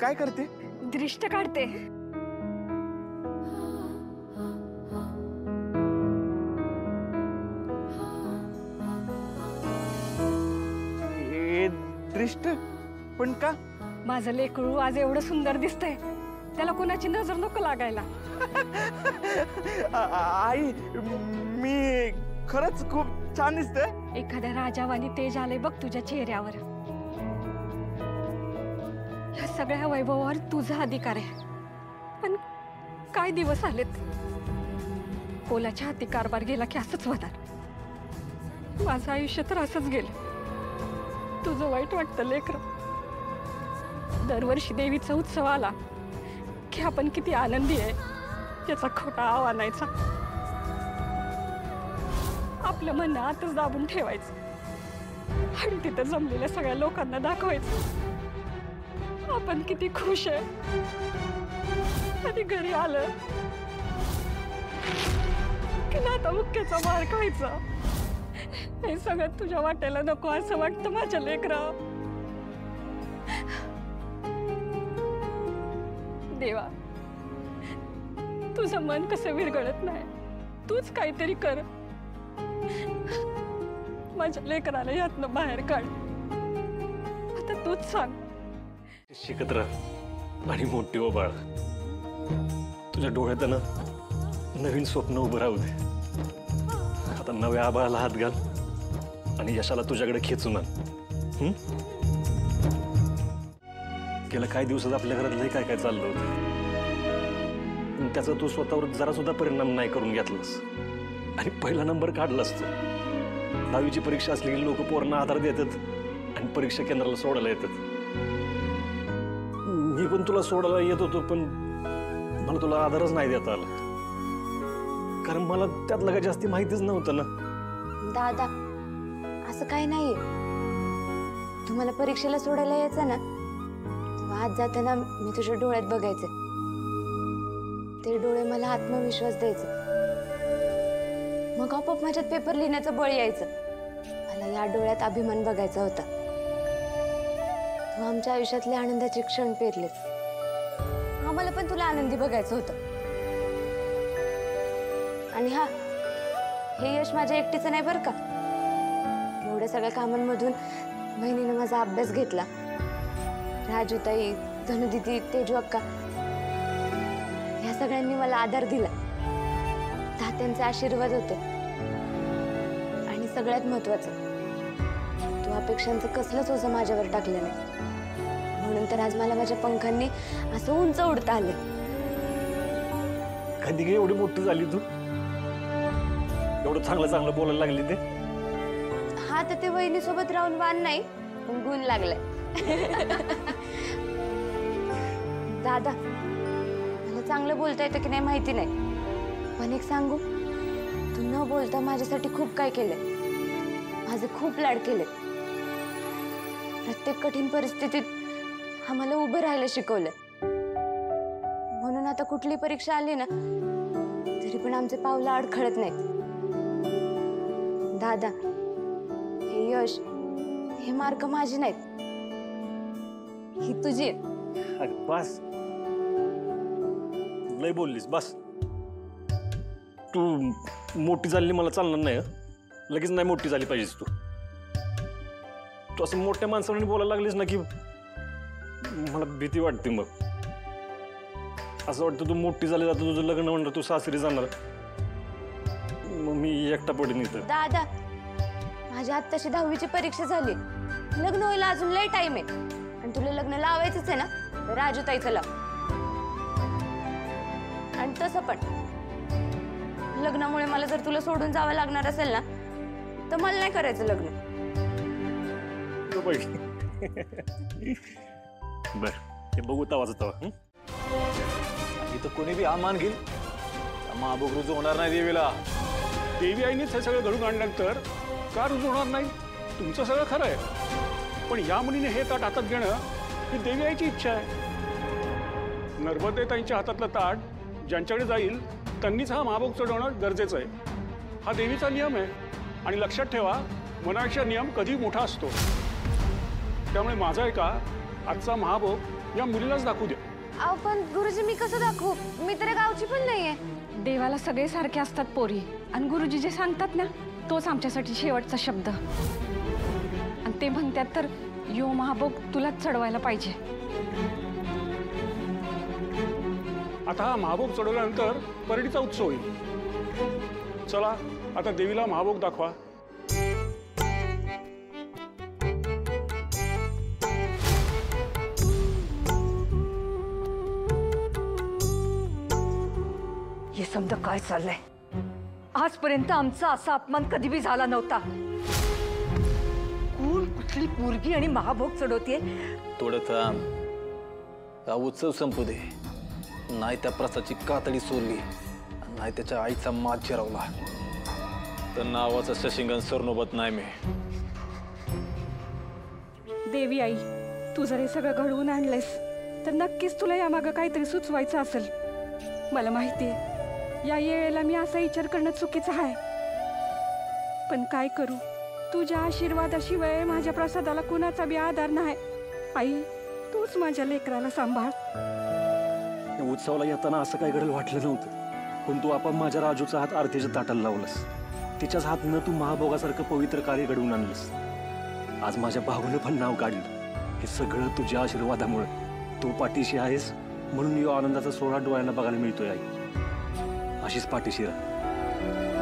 काय करते? दृष्ट काढते. दृष्ट पण का? माझं लेकरू आज एवढं सुंदर दिसतंय, त्याला कोणाची नजर नको लागायला. आई मी खरंच खूप छान दिसतंय. एखाद्या राजावानी तेज आले बघ तुझ्या चेहऱ्यावर. या सगळ्या वैभवावर तुझा अधिकार आहे, पण काय दिवस आलेत. कोलाच्या हाती कारभार गेला की असंच होणार. माझं आयुष्य तर असंच गेलं. तुझं वाईट वाटतं लेकरं. दरवर्षी देवीचा उत्सव आला की आपण किती आनंदी आहे याचा खोटा आव आणायचा. आपलं म्हणणं आतच दाबून ठेवायचं आणि तिथं जमलेल्या सगळ्या लोकांना दाखवायचं आपण किती खुश आहे. आणि घरी आलं की नाता मुक्क्याचा मार खायचा. हे सगळं तुझ्या वाट्याला नको असं वाटतं माझ्या लेकरा. देवा, तुझं मन कसं विरघळत नाही. तूच काहीतरी कर. माझ्या लेकराला यातनं बाहेर काढ. आता तूच सांग. शिकत राहा आणि मोठी हो बाळ. तुझ्या डोळ्यात ना नवीन स्वप्न उभं राहू दे. आता नव्या आबाळाला हात घाल आणि यशाला तुझ्याकडे खेचून आण. गेल्या काही दिवसात आपल्या घरात लय काय काय चाललं होतं. त्याचा तू स्वतःवर जरा सुद्धा परिणाम नाही करून घेतलास आणि पहिला नंबर काढलास. तू 10वीची परीक्षा असली की लोक पोरांना आधार देतात आणि परीक्षा केंद्राला सोडायला येतात. मी पण तुला सोडायला येत होतो, पण मला तुला आधारच नाही देता आला, कारण मला त्यातलं काही जास्ती माहितीच नव्हतं ना. दादा, असं काही नाहीये. तुम्हाला परीक्षेला सोडायला यायचं ना, आज जाताना मी तुझ्या डोळ्यात बघायचे. ते डोळे मला आत्मविश्वास द्यायचे. मग आपोआप माझ्यात पेपर लिहिण्याचं बळ यायचं. मला या डोळ्यात अभिमान बघायचा होता. तू आमच्या आयुष्यातले आनंदाचे क्षण पेरलेस. आम्हाला पण तुला आनंदी बघायचं होतं. आणि हा, हे यश माझ्या एकटीचं नाही बरं का. एवढ्या सगळ्या कामांमधून बहिणीने माझा अभ्यास घेतला. राजूताई, धनुदिदी, तेजू अक्का या सगळ्यांनी मला आधार दिला. तात्यांचे आशीर्वाद होते. आणि सगळ्यात महत्वाचं, तू अपेक्षांचं कसलंच ओझं माझ्यावर टाकलं नाही. म्हणून तर आज मला माझ्या पंखांनी असं उंच उडता आलं. कधी काही एवढी मोठी झाली तू? एवढं चांगलं चांगलं बोलायला लागली ते? हा, तर ते वहिनीसोबत राहून वाण नाही, पण गुण लागलाय. दादा, मला चांगलं बोलता येतं की नाही माहिती नाही, पण एक सांगू, तू न बोलता माझ्यासाठी खूप काय केलंय. माझे खूप लाड केले. प्रत्येक कठीण परिस्थितीत आम्हाला उभं राहायला शिकवलंय. म्हणून आता कुठली परीक्षा आली ना, तरी पण आमचे पावलं अडखळत नाहीत. दादा, हे यश, हे मार्क माझे नाहीत, ही तुझी आहे. बस, लय बोललीस. बस, तू मोठी झाली मला चालणार नाही. लगेच नाही मोठी झाली पाहिजेस तू. तू असं मोठ्या माणसाने बोलायला लागलीस ना की मला भीती वाटते. मग असं वाटतं तू मोठी झाली, जातं तुझं लग्न म्हणलं, तू सासरी जाणार, मग मी एकटा पडीन इथं. दादा, माझ्या आत्ताशी 10वीची परीक्षा झाली. लग्न व्हायला अजून लय टाइम आहे. आणि तुला लग्न लावायचंच आहे ना, तर राजूताईचं लाव. आणि तसं पण लग्नामुळे मला जर तुला सोडून जावं लागणार असेल ना, तर मला नाही करायचं लग्न. बर, हे बघू तवाच तवा. इथं कोणी बी हा मान घेईल, महाभोग रुजू होणार नाही देवीला. देवी आईनेच हे सगळं घडून आणल्यानंतर का रुजू होणार नाही? तुमचं सगळं खरं आहे, पण या मुलीने हे ताट हातात घेणं ही देवी आईची इच्छा आहे. नर्मदेताईंच्या हातातलं ताट ज्यांच्याकडे जाईल त्यांनीच हा महाभोग चढवणं गरजेचं आहे. हा देवीचा नियम आहे. आणि लक्षात ठेवा, मनाचा नियम कधी मोठा असतो. त्यामुळे माझा ऐका, आजचा महाभोग या मुलीलाच दाखवू द्या. अहो पण गुरुजी मी कसं दाखवू? मी तर गावची पण नाहीये. देवाला सगळे सारखे असतात पोरी, आणि गुरुजी जे सांगतात ना तोच आमच्यासाठी शेवटचा शब्द. आणि ते म्हणतात तर यो महाभोग तुलाच चढवायला पाहिजे. आता हा महाभोग चढवल्यानंतर परडीचा उत्सव होईल. चला आता देवीला महाभोग दाखवा. हे समजा काय चाललंय? आजपर्यंत आमचा असा अपमान कधी बी झाला नव्हता. कोण कुठली पोरगी आणि महाभोग चढवते? थोडं थांब. हा उत्सव संपू दे. नाही त्या प्रसाची कातडी सोडली, नाही त्याच्या आईचा माज जिरवला तर नावाचा शशिंगन सरनोबत नाही मी. देवी आई, तू जर हे सगळं घडवून आणलंयस तर नक्कीच तुला यामागं काहीतरी सुचवायचं असेल. मला माहिती आहे या वेळेला मी असा विचार करणं चुकीचं आहे, पण काय करू? तुझ्या आशीर्वादाशिवाय माझ्या प्रसादाला कुणाचा बी आधार नाही. आई, तूच माझ्या लेकराला सांभाळ. या उत्सवाला येताना असं काय घडेल वाटलं नव्हतं, पण तू आपण माझ्या राजूचा हात आरतीच्या ताटाला लावलास. तिच्याच हातनं तू महाभोगासारखं पवित्र कार्य घडवून आणलंस. आज माझ्या भाऊनं पण नाव काढलं. हे सगळं तुझ्या आशीर्वादामुळे. तू पाठीशी आहेस म्हणून यो आनंदाचा सोहळा डोळ्यांना बघायला मिळतोय आई. अशीच पाठीशी राहा.